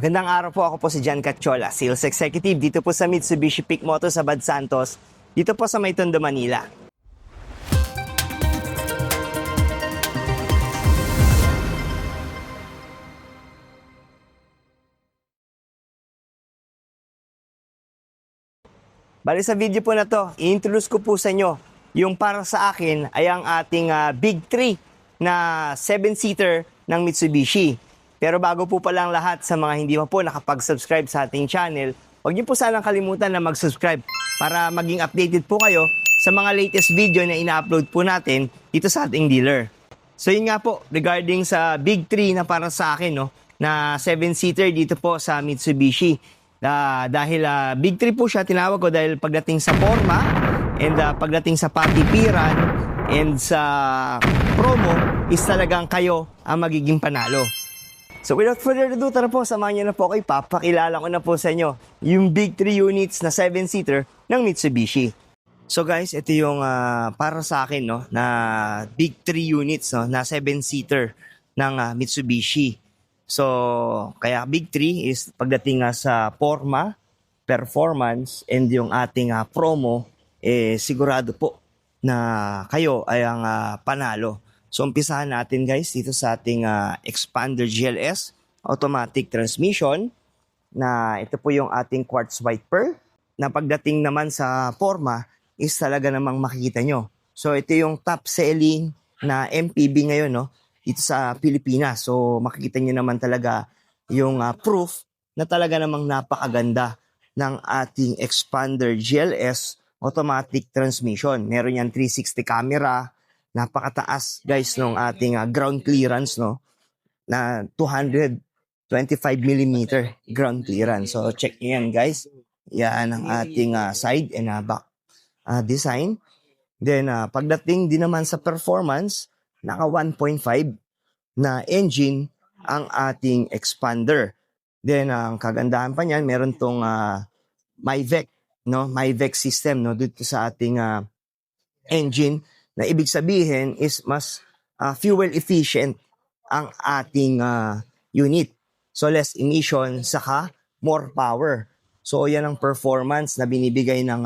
Magandang araw po, ako po si John Catchola, Sales Executive dito po sa Mitsubishi Peak Motors sa Bad Santos, dito po sa May Tondo, Manila. Bali sa video po na to, i-introduce ko po sa inyo yung para sa akin ay ang ating Big 3 na 7-seater ng Mitsubishi. Pero bago po palang lahat sa mga hindi pa po nakapag-subscribe sa ating channel, huwag niyo po sanang kalimutan na mag-subscribe para maging updated po kayo sa mga latest video na ina-upload po natin dito sa ating dealer. So yun nga po, regarding sa Big 3 na para sa akin, no, na 7-seater dito po sa Mitsubishi. Dahil Big 3 po siya, tinawag ko dahil pagdating sa forma and pagdating sa patipiran and sa promo is talagang kayo ang magiging panalo. So without further ado, tara po, samahan niyo na po kayo. Papakilala ko na po sa inyo yung Big 3 units na 7-seater ng Mitsubishi. So guys, ito yung para sa akin, no, na Big 3 units, no, na 7-seater ng Mitsubishi. So, kaya Big 3 is pagdating sa forma, performance, and yung ating promo, sigurado po na kayo ay ang panalo. So, umpisahan natin guys dito sa ating Expander GLS automatic transmission na ito po yung ating quartz white pearl na pagdating naman sa forma is talaga namang makikita nyo. So, ito yung top selling na MPV ngayon, no? Dito sa Pilipinas. So makikita niyo naman talaga yung proof na talaga namang napakaganda ng ating Expander GLS automatic transmission. Meron yan 360 camera, napakataas guys ng ating ground clearance, no, na 225mm ground clearance. So check niyo yan guys. Yan ang ating side and back design. Then pagdating din naman sa performance, naka 1.5 na engine ang ating Expander. Then ang kagandahan pa niyan, meron tong MyVec, no? MyVec system, no, dito sa ating engine, na ibig sabihin is mas fuel efficient ang ating unit. So less emission saka more power. So yan ang performance na binibigay ng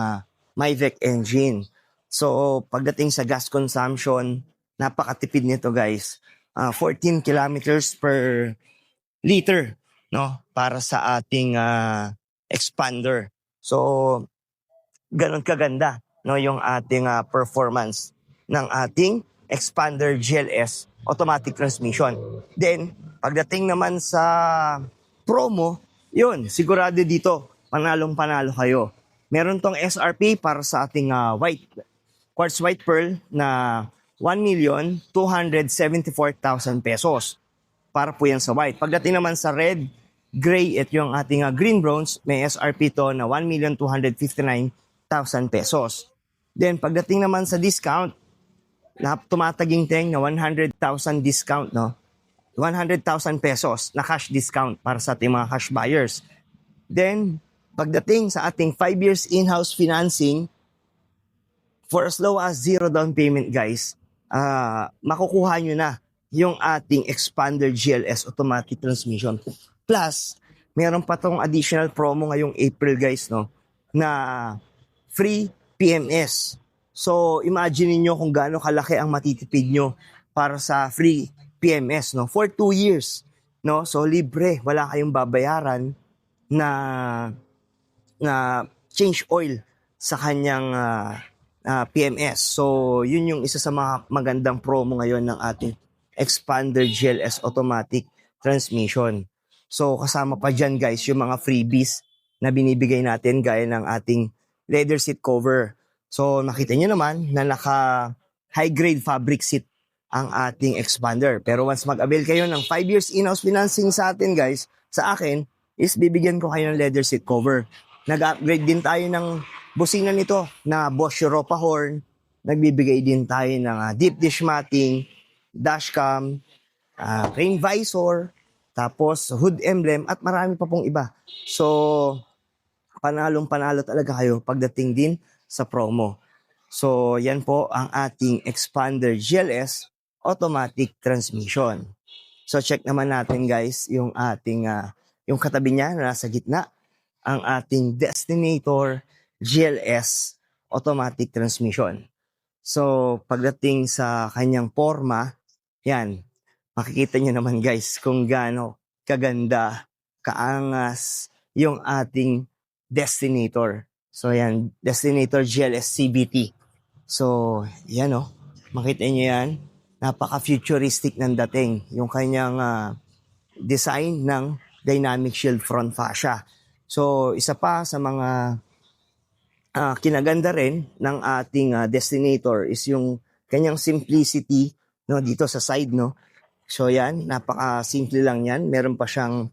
MyVec engine. So pagdating sa gas consumption, napakatipid nito guys. 14 kilometers per liter, no, para sa ating Expander. So ganun kaganda, no, yung ating performance ng ating Expander GLS automatic transmission. Then pagdating naman sa promo, yun, sigurado dito panalong-panalo kayo. Meron tong SRP para sa ating quartz white pearl na 1,274,000 pesos. Para po yan sa white. Pagdating naman sa red, gray, at yung ating green bronze, may SRP to na 1,259,000 pesos. Then pagdating naman sa discount, na tumataginting na 100,000 discount, no? 100,000 pesos na cash discount para sa ating mga cash buyers. Then pagdating sa ating 5 years in-house financing, for as low as 0 down payment guys, makukuha nyo na yung ating Expander GLS automatic transmission. Plus, meron pa tong additional promo ngayong April guys, no, na free PMS. So, imagine niyo kung gaano kalaki ang matitipid nyo para sa free PMS, no, for 2 years, no. So, libre, wala kayong babayaran na change oil sa kanyang PMS. So, yun yung isa sa mga magandang promo ngayon ng ating Expander GLS automatic transmission. So, kasama pa dyan guys yung mga freebies na binibigay natin gaya ng ating leather seat cover. So, nakita nyo naman na naka high grade fabric seat ang ating Expander. Pero once mag-avail kayo ng 5 years in-house financing sa atin guys, sa akin, is bibigyan ko kayo ng leather seat cover. Nag-upgrade din tayo ng busina nito na Bosch Europa horn. Nagbibigay din tayo ng deep dish matting, dashcam, rain visor, tapos hood emblem, at marami pa pong iba. So, panalong-panalo talaga kayo pagdating din sa promo. So, yan po ang ating Expander GLS automatic transmission. So, check naman natin guys yung ating Yung katabi niya na nasa gitna, ang ating Destinator GLS automatic transmission. So, pagdating sa kanyang forma, yan, makikita nyo naman guys kung gaano kaganda, kaangas yung ating Destinator. So, yan, Destinator GLS CVT. So, yan o, makita nyo yan, napaka-futuristic ng dating. Yung kanyang design ng dynamic shield front fascia. So, isa pa sa mga kinaganda rin ng ating Destinator is yung kanyang simplicity no dito sa side no. So yan, napaka-simple lang yan. Meron pa siyang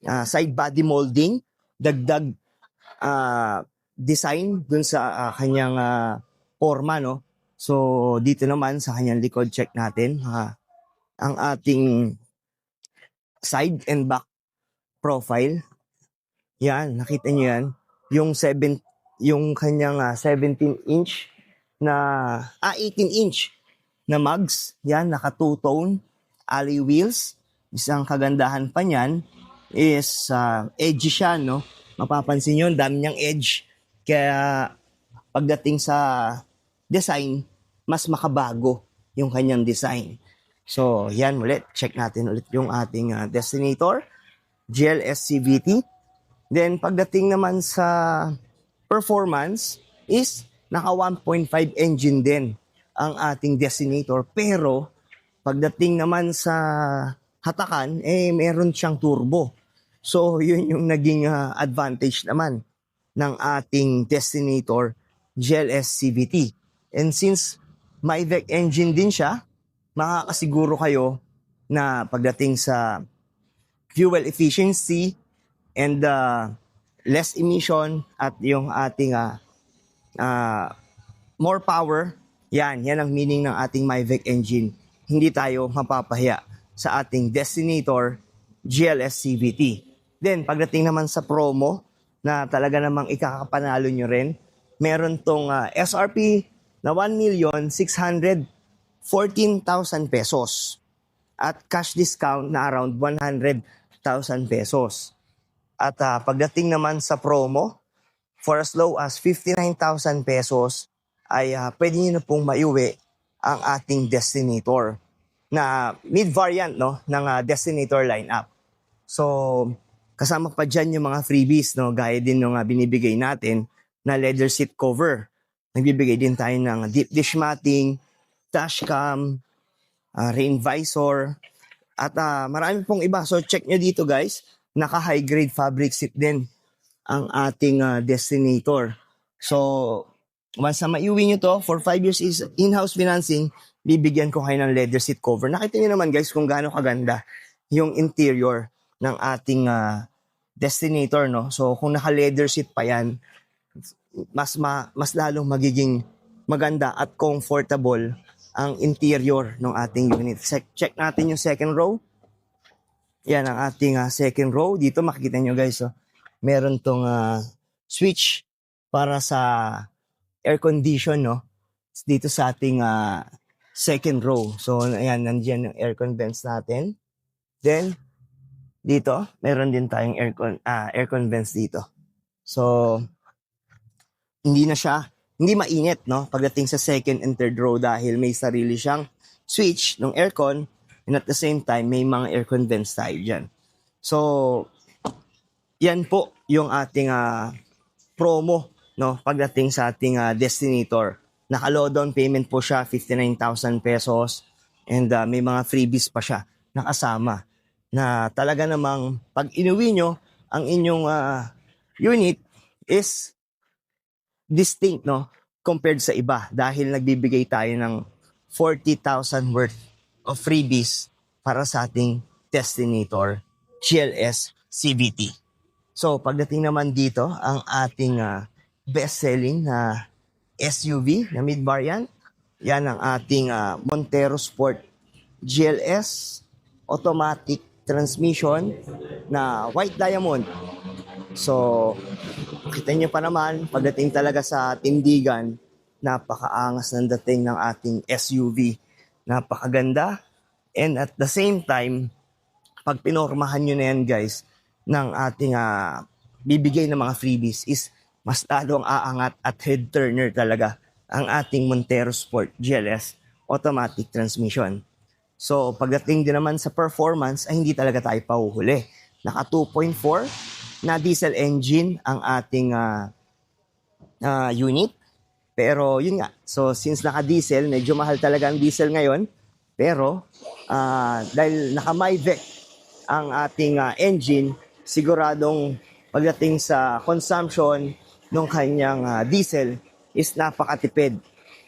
side body molding, dagdag design dun sa kanyang forma no. So dito naman sa kanyang likod, check natin ang ating side and back profile. Yan, nakita niyo yan. Yung kanyang 17-inch na 18-inch na mugs. Yan, naka two-tone alloy wheels. Isang kagandahan pa niyan is edgy siya, no? Mapapansin niyo, dami niyang edge. Kaya pagdating sa design, mas makabago yung kanyang design. So, yan ulit. Check natin ulit yung ating Destinator GLS CVT. Then, pagdating naman sa performance is naka 1.5 engine din ang ating Destinator. Pero, pagdating naman sa hatakan, meron siyang turbo. So, yun yung naging advantage naman ng ating Destinator GLS CVT. And since Myvec engine din siya, makakasiguro kayo na pagdating sa fuel efficiency and less emission at yung ating more power, yan ang meaning ng ating Myvec engine. Hindi tayo mapapahiya sa ating Destinator GLS CVT. Then, pagdating naman sa promo, na talaga namang ikakapanalo nyo rin, meron tong SRP na 1,614,000 pesos at cash discount na around 100,000 pesos. At pagdating naman sa promo, for as low as 59,000 pesos, ay pwede nyo na pong maiuwi ang ating Destinator na mid-variant no, ng Destinator lineup. So, kasama pa dyan yung mga freebies, no, gaya din ng binibigay natin na leather seat cover. Nagbibigay din tayo ng deep dish matting, dashcam, rain visor, at marami pong iba. So, check nyo dito guys. Naka-high grade fabric seat din ang ating Destinator. So, once na maiuwi nyo to, for 5 years is in-house financing, bibigyan ko kayo ng leather seat cover. Nakita nyo naman guys kung gaano kaganda yung interior ng ating Destinator, no? So, kung naka-leather seat pa yan, mas lalong magiging maganda at comfortable ang interior ng ating unit. Check natin yung second row. Yan ang ating second row. Dito makikita nyo guys, meron tong switch para sa air condition, no? Dito sa ating second row. So, ayan, nandiyan yung aircon vents natin. Then, dito, meron din tayong aircon vents dito. So, hindi mainit, no? Pagdating sa second and third row dahil may sarili siyang switch ng aircon and at the same time, may mga aircon vents tayo dyan. So, yan po yung ating promo, no? Pagdating sa ating Destinator. Naka-low down payment po siya, 59,000 pesos. And may mga freebies pa siya nakasama. Na talaga namang pag inuwi nyo, ang inyong unit is distinct, no? Compared sa iba. Dahil nagbibigay tayo ng 40,000 worth of freebies para sa ating Destinator GLS CVT. So, pagdating naman dito, ang ating best-selling na SUV na mid-variant, yan ang ating Montero Sport GLS automatic transmission na white diamond. So, kita nyo pa naman, pagdating talaga sa tindigan, napakaangas ng dating ng ating SUV. Napakaganda. And at the same time, pag pinormahan nyo na yan guys, ng ating bibigay ng mga freebies is mas lalong aangat at head turner talaga ang ating Montero Sport GLS automatic transmission. So pagdating din naman sa performance ay hindi talaga tayo pahuhuli. Naka 2.4 na diesel engine ang ating unit. Pero yun nga, so since naka-diesel, medyo mahal talaga ang diesel ngayon. Pero dahil naka-MyVec ang ating engine, siguradong pagdating sa consumption ng kanyang diesel is napakatipid.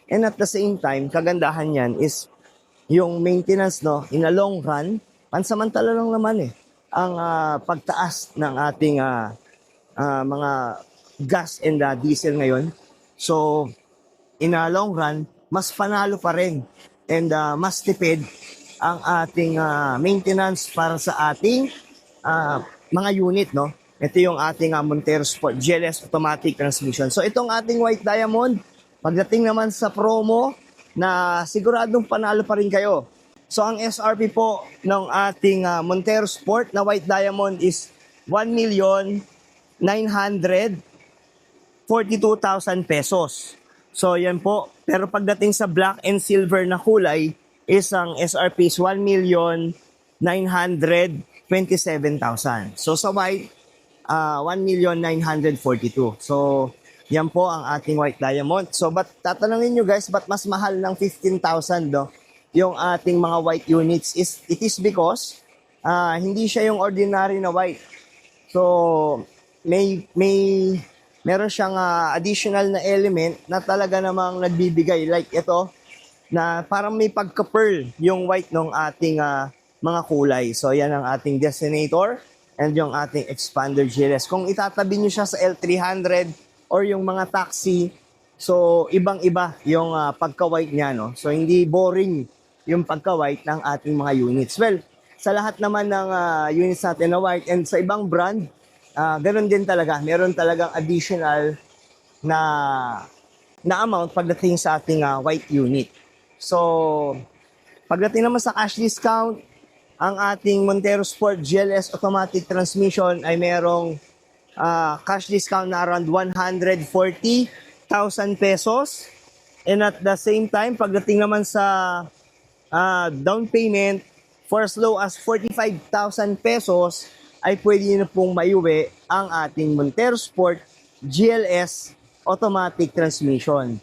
And at the same time, kagandahan yan is yung maintenance, no, in a long run, pansamantala lang naman ang pagtaas ng ating mga gas and diesel ngayon. So, in a long run, mas panalo pa rin and mas tipid ang ating maintenance para sa ating mga unit, no? Ito yung ating Montero Sport GLS automatic transmission. So, itong ating white diamond, pagdating naman sa promo, na siguradong panalo pa rin kayo. So, ang SRP po ng ating Montero Sport na white diamond is 1,942,000 pesos. So, yan po. Pero pagdating sa black and silver na kulay, isang SRP is 1,927,000. So, sa white, 1,942,000. So, yan po ang ating white diamond. So, tatanungin nyo guys, ba't mas mahal ng 15,000 no? Yung ating mga white units? It is because hindi siya yung ordinary na white. So, meron siyang additional na element na talaga namang nagbibigay. Like ito, na parang may pagka-pearl yung white ng ating mga kulay. So, yan ang ating Destinator and yung ating Expander GLS. Kung itatabi nyo siya sa L300 or yung mga taxi, so ibang-iba yung pagka-white niya, no? So, hindi boring yung pagka-white ng ating mga units. Well, sa lahat naman ng units natin na white and sa ibang brand, ganun din talaga. Meron talagang additional na amount pagdating sa ating white unit. So, pagdating naman sa cash discount, ang ating Montero Sport GLS automatic transmission ay merong cash discount na around 140,000 pesos. And at the same time, pagdating naman sa down payment, for as low as 45,000 pesos, ay pwede nyo na pong maiuwi ang ating Montero Sport GLS automatic transmission.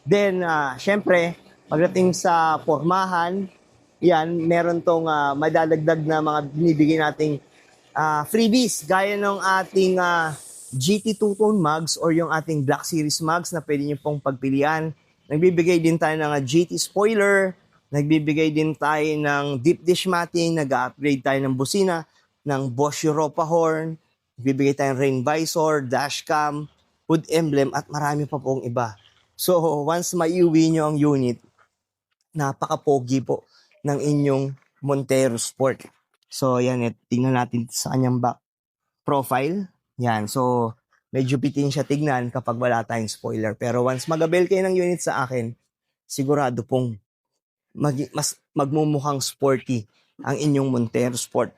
Then, syempre, pagdating sa pormahan, yan, meron tong madadagdag na mga binibigay nating freebies, gaya ng ating GT two-tone mugs or yung ating Black Series mugs na pwede nyo pong pagpilian. Nagbibigay din tayo ng GT spoiler, nagbibigay din tayo ng deep dish matting, nag-upgrade tayo ng busina, ng Bosch Europa horn, nagbibigay tayo ng rain visor, dashcam, hood emblem, at marami pa pong iba. So, once maiuwi nyo ang unit, napaka-pogi po ng inyong Montero Sport. So, yan, tingnan natin sa kanyang back profile. Yan, so, medyo bitin siya tignan kapag wala tayong spoiler. Pero once mag-avail kayo ng unit sa akin, sigurado pong mas magmumukhang sporty ang inyong Montero Sport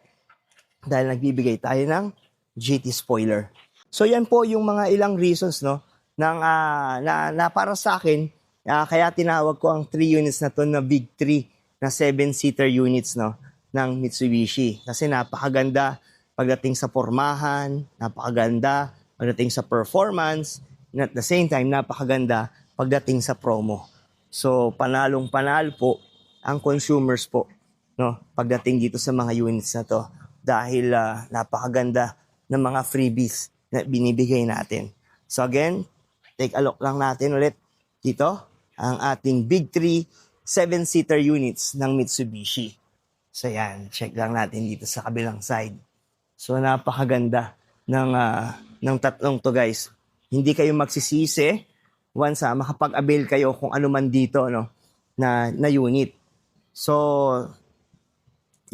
dahil nagbibigay tayo ng GT spoiler. So, yan po yung mga ilang reasons, no, na para sa akin, kaya tinawag ko ang 3 units na to na Big 3 na 7-seater units, no, ng Mitsubishi. Kasi napakaganda pagdating sa pormahan, napakaganda pagdating sa performance, and at the same time, napakaganda pagdating sa promo. So, panalong-panalo po ang consumers po, no, pagdating dito sa mga units na to dahil napakaganda ng mga freebies na binibigay natin. So again, take a look lang natin ulit dito ang ating Big 3 7-seater units ng Mitsubishi. So yan, check lang natin dito sa kabilang side. So napakaganda ng tatlong to guys. Hindi kayo magsisisi once makapag-avail kayo kung ano man dito, no, na unit. So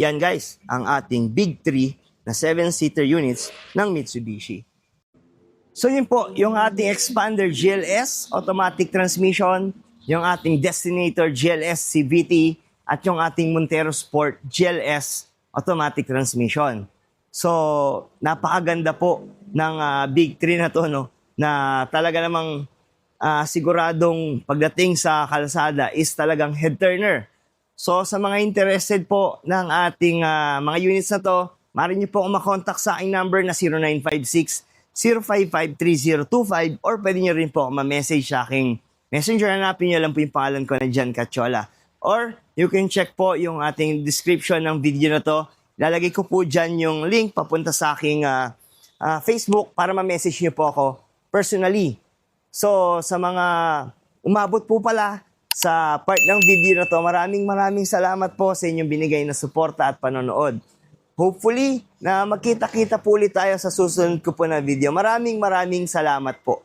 yan guys, ang ating Big 3 na 7-seater units ng Mitsubishi. So yun po, yung ating Expander GLS automatic transmission, yung ating Destinator GLS CVT, at yung ating Montero Sport GLS automatic transmission. So, napakaganda po ng Big 3 na to, no? Na talaga namang siguradong pagdating sa kalsada is talagang head turner. So, sa mga interested po ng ating mga units na to, maaari niyo po akong makontak sa aking number na 0956-055-3025 or pwede niyo rin po ako ma-message sa aking messenger. Hanapin niyo lang po yung pangalan ko na Jan Cachola. Or you can check po yung ating description ng video na to. Lalagay ko po dyan yung link papunta sa aking Facebook para ma-message niyo po ako personally. So, sa mga umabot po pala sa part ng video na to, maraming salamat po sa inyong binigay na suporta at panonood. Hopefully, na magkita-kita po ulit tayo sa susunod ko po na video. Maraming salamat po.